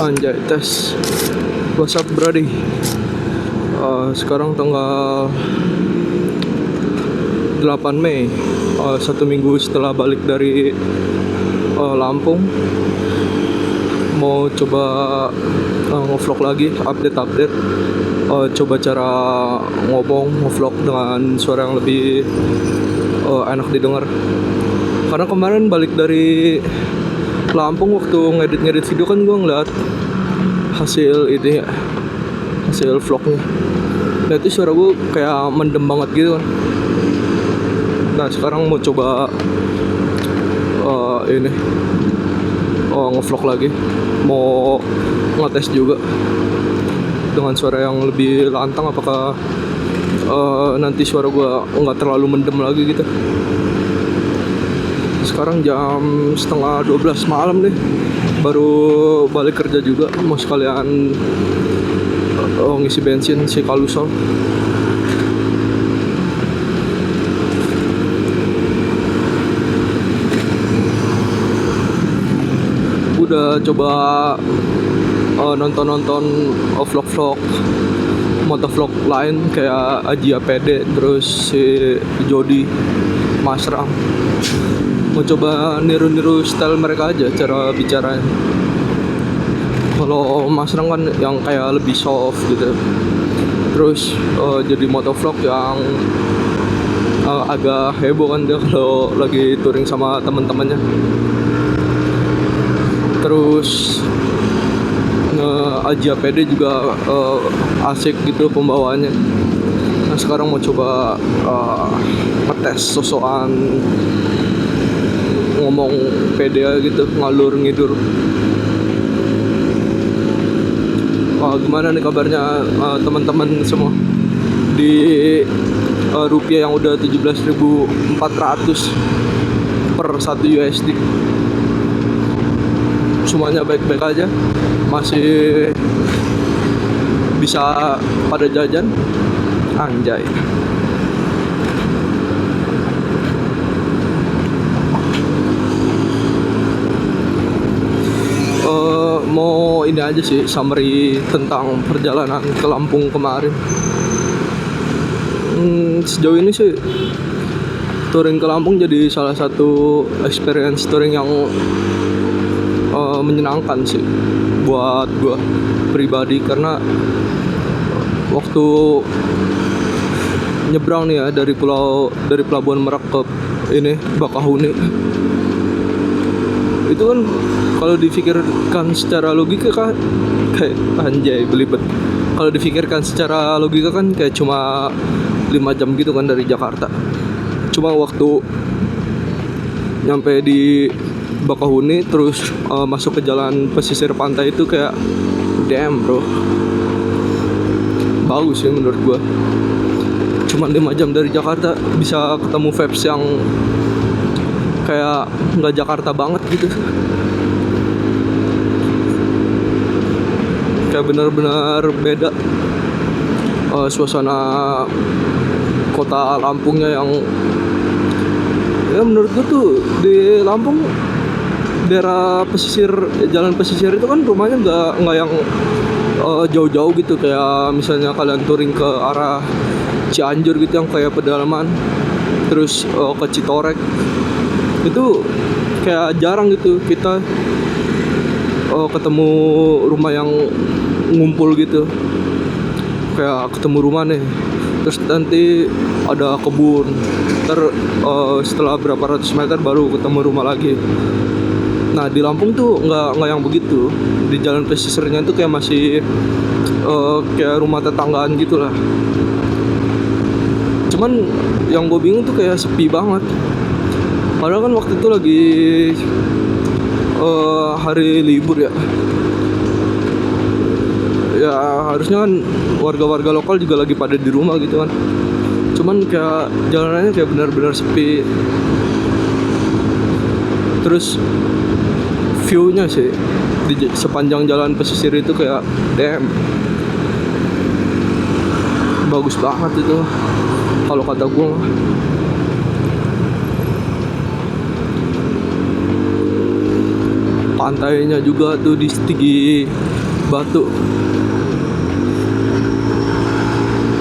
Anjay, tes. What's up, brody? Sekarang tanggal 8 Mei, 1 minggu setelah balik dari Lampung. Mau coba nge-vlog lagi, update. Coba cara nge-vlog dengan suara yang lebih enak didengar. Karena kemarin balik dari Lampung, waktu ngedit video kan gue ngeliat hasil vlognya. Nah itu suara gue kayak mendem banget gitu kan. Nah sekarang mau coba nge-vlog lagi, mau ngetes juga dengan suara yang lebih lantang. Apakah nanti suara gue nggak terlalu mendem lagi gitu. Sekarang jam 11:30 malam nih, baru balik kerja juga, mau sekalian ngisi bensin si Kalusol. Udah coba nonton vlog motovlog lain kayak Aji APD, terus si Jody, Mas Ram. Mau coba niru style mereka aja cara bicaranya. Kalau Mas Ram kan yang kayak lebih soft gitu. Terus jadi motovlog yang agak heboh kan dia kalau lagi touring sama teman-temannya. Terus Aji APD juga asik gitu pembawaannya. Nah sekarang mau coba ngetes sosokan ngomong pede gitu, ngalur ngidur. Gimana nih kabarnya teman-teman semua di rupiah yang udah 17.400 per 1 USD? Semuanya baik-baik aja, masih bisa pada jajan. Anjay. Mau ini aja sih, summary tentang perjalanan ke Lampung kemarin. Sejauh ini sih touring ke Lampung jadi salah satu experience touring yang menyenangkan sih buat gua pribadi, karena waktu nyebrang nih ya dari Pelabuhan Merak ke Bakahuni, itu kan kalau difikirkan secara logika kan kayak anjay belibet. Kalau difikirkan secara logika kan kayak cuma 5 jam gitu kan dari Jakarta. Cuma waktu nyampe di Bakahuni terus masuk ke jalan pesisir pantai itu kayak damn bro, bagus sih menurut gua. Cuma 5 jam dari Jakarta bisa ketemu vibes yang kayak nggak Jakarta banget gitu. Kayak benar-benar beda suasana kota Lampungnya yang ya menurut gue tuh di Lampung daerah pesisir, jalan pesisir itu kan rumahnya nggak yang jauh-jauh gitu, kayak misalnya kalian touring ke arah Cianjur gitu yang kayak pedalaman, terus ke Citorek itu kayak jarang gitu kita ketemu rumah yang ngumpul gitu. Kayak ketemu rumah nih, terus nanti ada kebun, setelah berapa ratus meter baru ketemu rumah lagi. Nah di Lampung tuh nggak yang begitu. Di jalan pesisirnya tuh kayak masih kayak rumah tetanggaan gitulah. Cuman yang gue bingung tuh kayak sepi banget. Padahal kan waktu itu lagi hari libur ya. Ya harusnya kan warga-warga lokal juga lagi pada di rumah gitu kan. Cuman kayak jalanannya kayak benar-benar sepi. Terus view-nya sih di sepanjang jalan pesisir itu kayak damn, bagus banget itu kalau kata gue. pantainya juga tuh di Stigi Batu.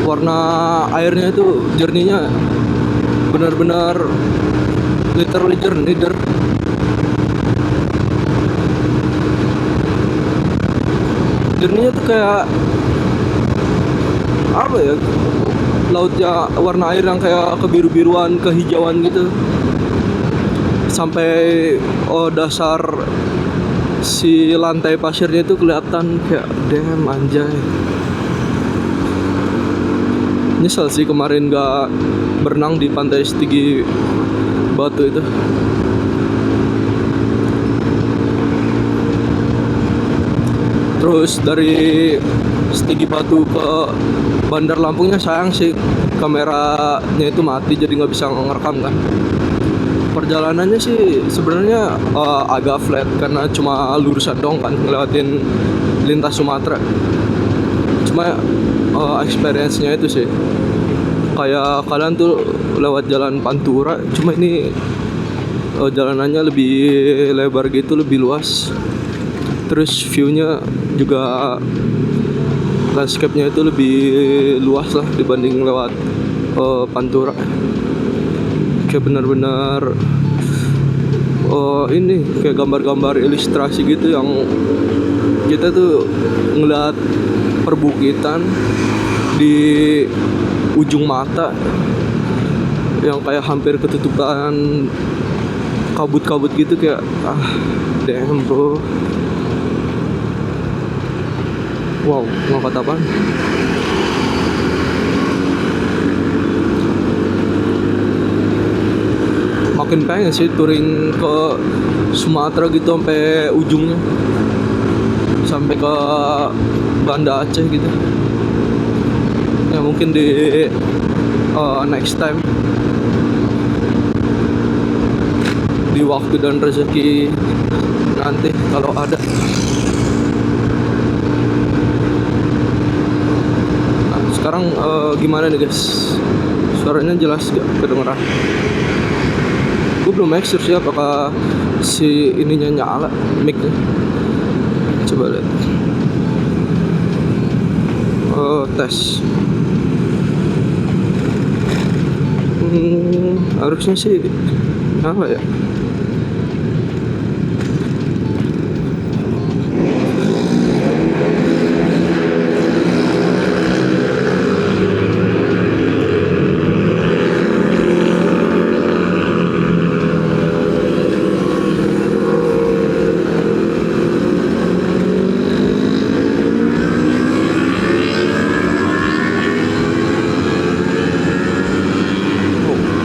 Warna airnya itu jernihnya benar-benar literally jernih. Jernihnya tuh kayak apa ya, lautnya warna air yang kayak kebiru-biruan, kehijauan gitu, sampai dasar si lantai pasirnya itu kelihatan kayak damn anjay. Nyesel sih kemarin gak berenang di pantai Stigi Batu itu. Terus dari Stigi Batu ke Bandar Lampungnya sayang sih kameranya itu mati, jadi nggak bisa ngerekam kan. Perjalanannya sih sebenarnya agak flat karena cuma lurusan dong kan, ngelewatin lintas Sumatera. Cuma experience-nya itu sih kayak kalian tuh lewat jalan Pantura, cuma ini jalanannya lebih lebar gitu, lebih luas. Terus view-nya juga, landscape-nya itu lebih luas lah dibanding lewat Pantura. Kayak benar-benar ini kayak gambar-gambar ilustrasi gitu, yang kita tuh ngeliat perbukitan di ujung mata yang kayak hampir ketutupan kabut-kabut gitu, kayak damn bro. Wow, ngangkat apaan? Makin pengen sih touring ke Sumatera gitu sampai ujungnya, sampai ke Banda Aceh gitu. Ya mungkin di next time, di waktu dan rezeki nanti kalau ada. Sekarang gimana nih guys? Suaranya jelas gak kedengeran? Gue belum make sure sih apakah si ininya nyala, mic-nya. Coba lihat. Tes. Harusnya sih nyala ya.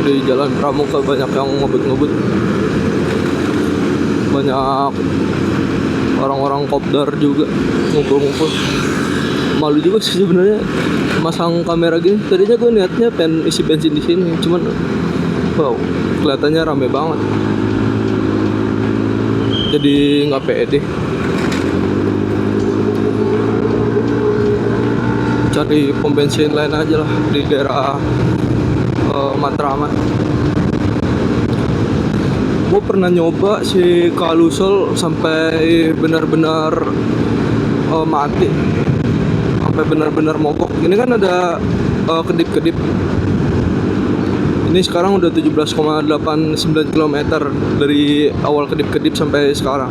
Di Jalan Pramuka banyak yang ngebut-ngebut, banyak orang-orang kopdar juga ngumpul-ngumpul. Malu juga sih sebenarnya masang kamera gini. Tadinya gue niatnya pengen isi bensin di sini, cuman wow, kelihatannya rame banget, jadi nggak pede. Cari pom bensin lain aja lah di daerah Matraman. Gue pernah nyoba si Kalusol sampai benar-benar mati, sampai benar-benar mogok. Ini kan ada kedip-kedip. Ini sekarang udah 17,89 km dari awal kedip-kedip sampai sekarang.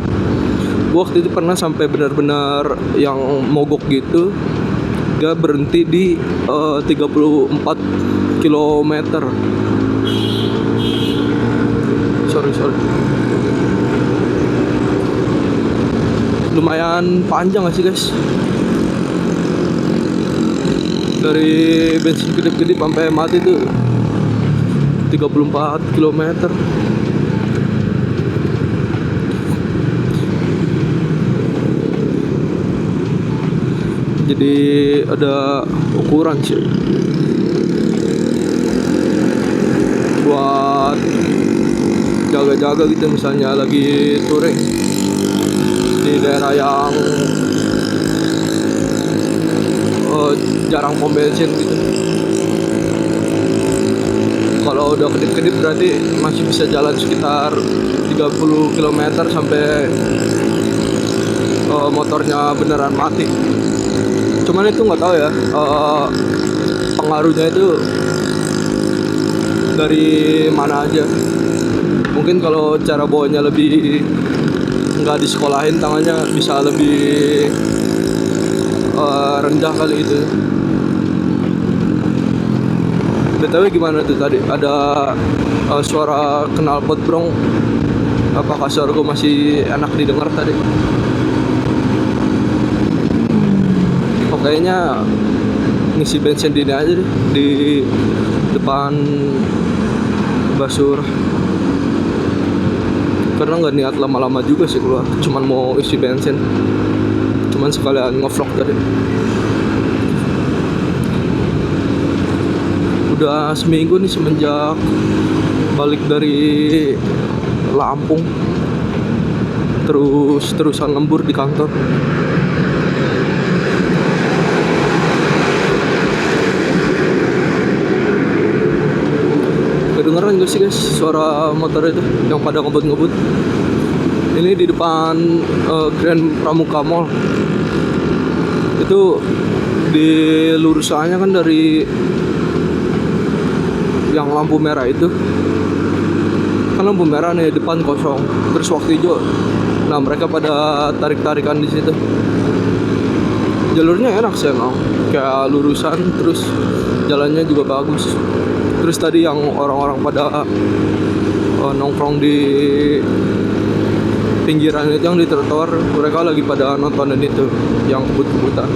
Gue waktu itu pernah sampai benar-benar yang mogok gitu. Dia berhenti di 34 km. Sorry. Lumayan panjang gak sih guys? Dari bensin kedip-kedip sampai mati tuh 34 km. Jadi ada ukuran sih buat jaga-jaga gitu, misalnya lagi touring di daerah yang jarang pom bensin gitu. Kalau udah kedip-kedip berarti masih bisa jalan sekitar 30 km sampai motornya beneran mati. Cuman itu nggak tahu ya, pengaruhnya itu dari mana aja. Mungkin kalau cara bawanya lebih nggak disekolahin, tangannya bisa lebih rendah kali itu. BTW gimana tuh tadi? Ada suara knalpot brong. Apakah suara gue masih enak didengar tadi? Oh, kayaknya ngisi bensin di ini aja deh, di depan Basur. Karena nggak niat lama-lama juga sih keluar, cuman mau isi bensin, cuman sekalian ngevlog tadi. Udah seminggu nih semenjak balik dari Lampung, terusan lembur di kantor. Kedengeran gak sih guys suara motor itu yang pada ngebut-ngebut? Ini di depan Grand Pramuka Mall. Itu di lurusannya kan dari yang lampu merah itu, kan lampu merah nih depan kosong, terus waktu hijau. Nah mereka pada tarik-tarikan di situ. Jalurnya enak sih emang, kayak lurusan, terus jalannya juga bagus. Terus tadi yang orang-orang pada nongkrong di pinggiran itu, yang di trotoar, mereka lagi pada nontonin itu yang kebut-kebutan.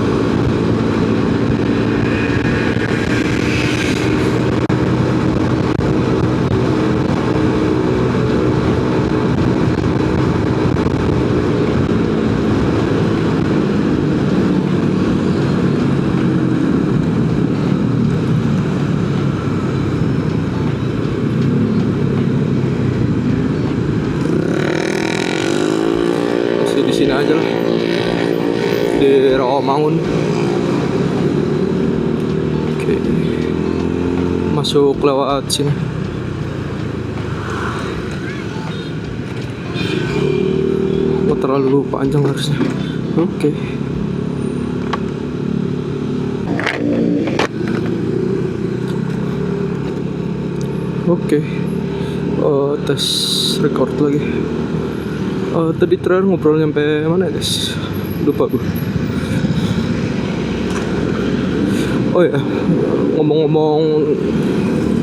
Di sini aja lah, di Rawamangun. Oke, masuk lewat sini. Oh, terlalu panjang harusnya. Oke. Oke. Tes record lagi. Tadi terakhir ngobrol nyampe mana ya guys? Lupa gue. Oh ya, ngomong-ngomong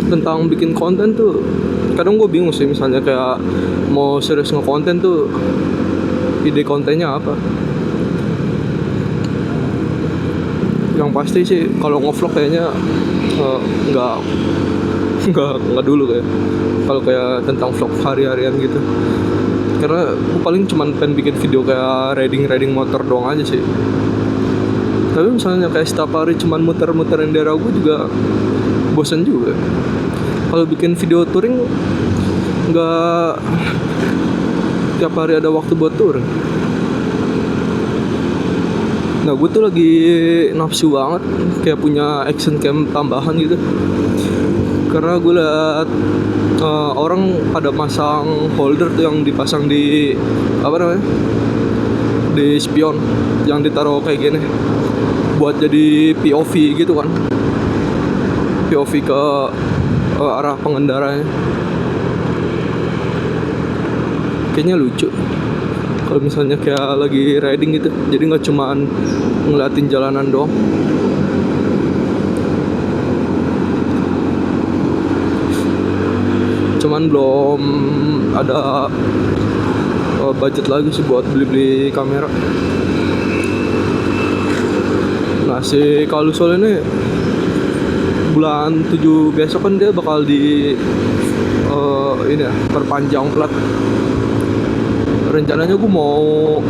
tentang bikin konten tuh, kadang gue bingung sih, misalnya kayak mau serius ngekonten tuh, ide kontennya apa? Yang pasti sih kalau ngevlog kayaknya nggak dulu kayak kalau kayak tentang vlog hari-harian gitu. Karena gue paling cuman pengen bikin video kayak riding motor doang aja sih. Tapi misalnya kayak setiap hari cuman muter-muterin daerah gue juga bosan juga. Kalau bikin video touring nggak tiap hari ada waktu buat touring. Nah gue tuh lagi nafsu banget kayak punya action cam tambahan gitu. Karena gue liat orang pada masang holder tuh yang dipasang di apa namanya, di spion, yang ditaruh kayak gini buat jadi POV gitu kan, POV ke arah pengendaranya. Kayaknya lucu kalau misalnya kayak lagi riding gitu, jadi nggak cuman ngeliatin jalanan doang. Cuman belum ada budget lagi sih buat beli kamera. Nah si Kalusol ini bulan 7 besok kan dia bakal di ini ya, perpanjang plat. Rencananya gue mau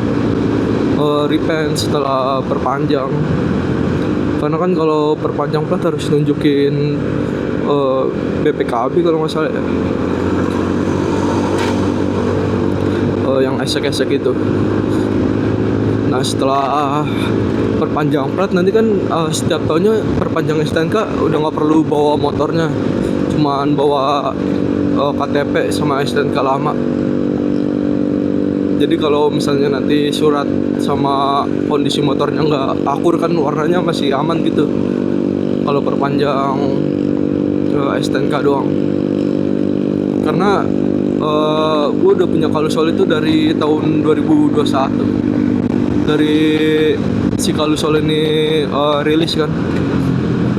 repaint setelah perpanjang, karena kan kalau perpanjang plat harus nunjukin BPKB kalau nggak salah ya, yang esek-esek itu. Nah setelah perpanjang plat nanti kan setiap tahunnya perpanjang STNK udah nggak perlu bawa motornya, cuman bawa KTP sama STNK lama. Jadi jadi kalau misalnya nanti surat sama kondisi motornya nggak akur kan warnanya masih aman gitu kalau perpanjang STNK doang. Karena gue udah punya Kalusol itu dari tahun 2021, dari si Kalusol ini rilis kan,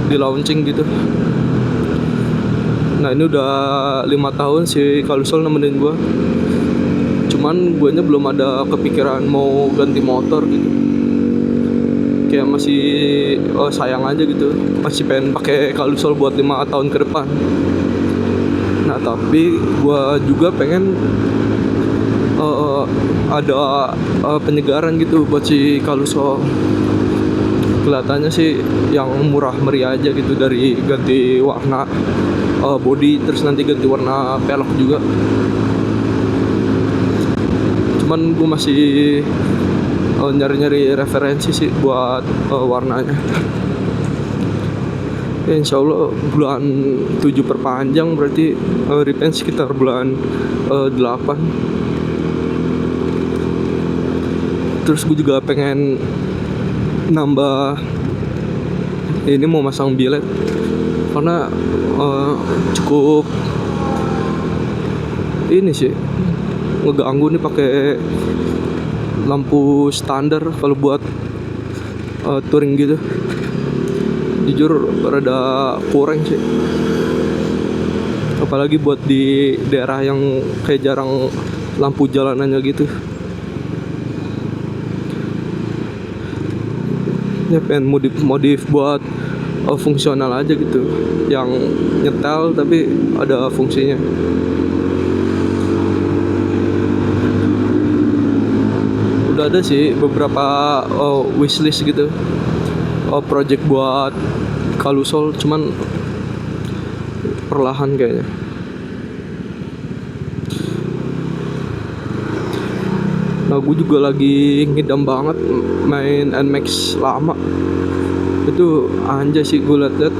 di launching gitu. Nah ini udah 5 tahun si Kalusol nemenin gue. Cuman guanya belum ada kepikiran mau ganti motor gitu. Kayak masih sayang aja gitu, masih pengen pakai Kalusol buat 5 tahun ke depan. Nah tapi gua juga pengen ada penyegaran gitu buat si Kalusol. Kelihatannya sih yang murah meriah aja gitu, dari ganti warna body, terus nanti ganti warna pelek juga. Cuman gue masih nyari-nyari referensi sih buat warnanya. Ya, insya Allah bulan 7 perpanjang, berarti repaint sekitar bulan 8. Terus gue juga pengen nambah, ini mau masang bilet karena cukup ini sih ngeganggu nih pakai lampu standar kalau buat touring gitu. Jujur rada kurang sih, apalagi buat di daerah yang kayak jarang lampu jalanannya gitu. Ya pengen modif buat fungsional aja gitu, yang nyetel tapi ada fungsinya. Udah ada sih beberapa wishlist gitu, project buat Kalusol, cuman perlahan kayaknya. Nah gue juga lagi ngidam banget main NMAX lama. Itu anjay sih, gue liat-liat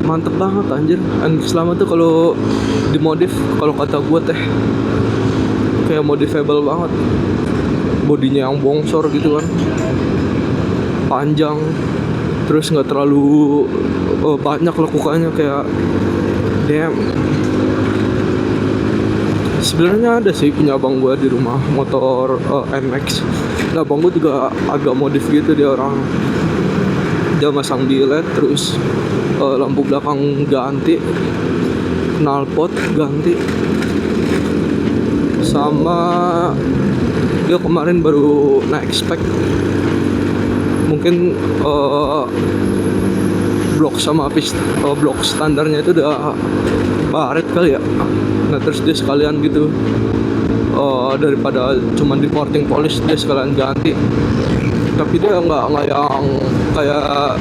mantep banget anjir. NMAX lama tuh kalau dimodif, kalau kata gue teh kayak modifable banget. Bodinya yang bongsor gitu kan, panjang, terus nggak terlalu banyak lekukannya, kayak damn. Sebenarnya ada sih punya abang gue di rumah motor NMAX. Nah abang gue juga agak modif gitu, dia masang bilet, terus lampu belakang ganti, knalpot ganti, sama dia kemarin baru naik spek. Mungkin blok sama blok standarnya itu udah baret kali ya. Nah terus dia sekalian gitu, daripada cuman di porting polish, dia sekalian ganti. Tapi dia nggak yang kayak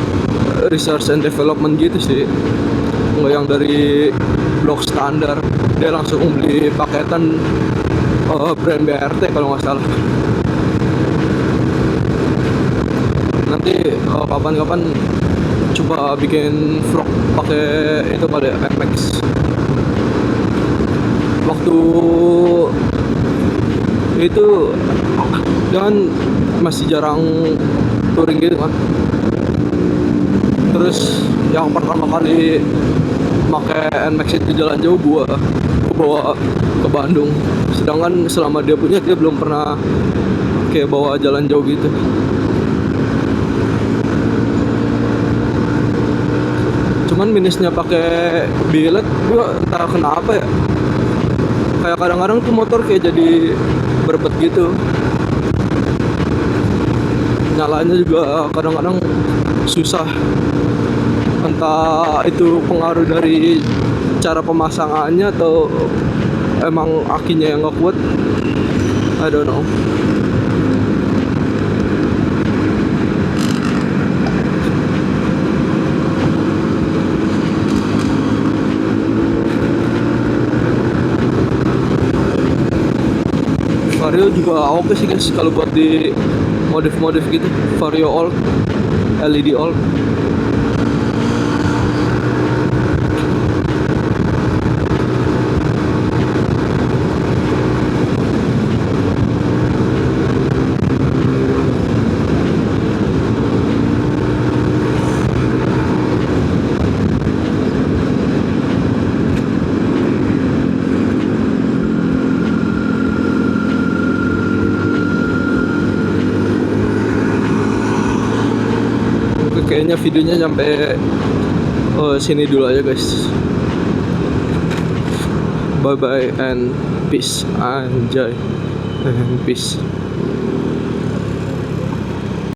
research and development gitu sih, nggak yang dari blok standar. Dia langsung beli paketan brand BRT kalau nggak salah. Nanti kapan-kapan coba bikin vlog pakai itu kali ya, NMAX. Waktu itu jangan masih jarang touring gitu kan. Terus yang pertama kali pakai NMAX itu jalan jauh, gua bawa ke Bandung. Sedangkan selama dia punya, dia belum pernah kayak bawa jalan jauh gitu. Cuman minusnya pakai bilet, gua entah kenapa ya, kayak kadang-kadang tuh motor kayak jadi berbet gitu. Nyalanya juga kadang-kadang susah. Entah itu pengaruh dari cara pemasangannya atau emang akinya yang gak kuat, I don't know. Vario juga oke sih guys kalau buat di modif-modif gitu. Vario all, LED all. kayaknya videonya sampai sini dulu aja guys. Bye bye and peace, anjay, and peace.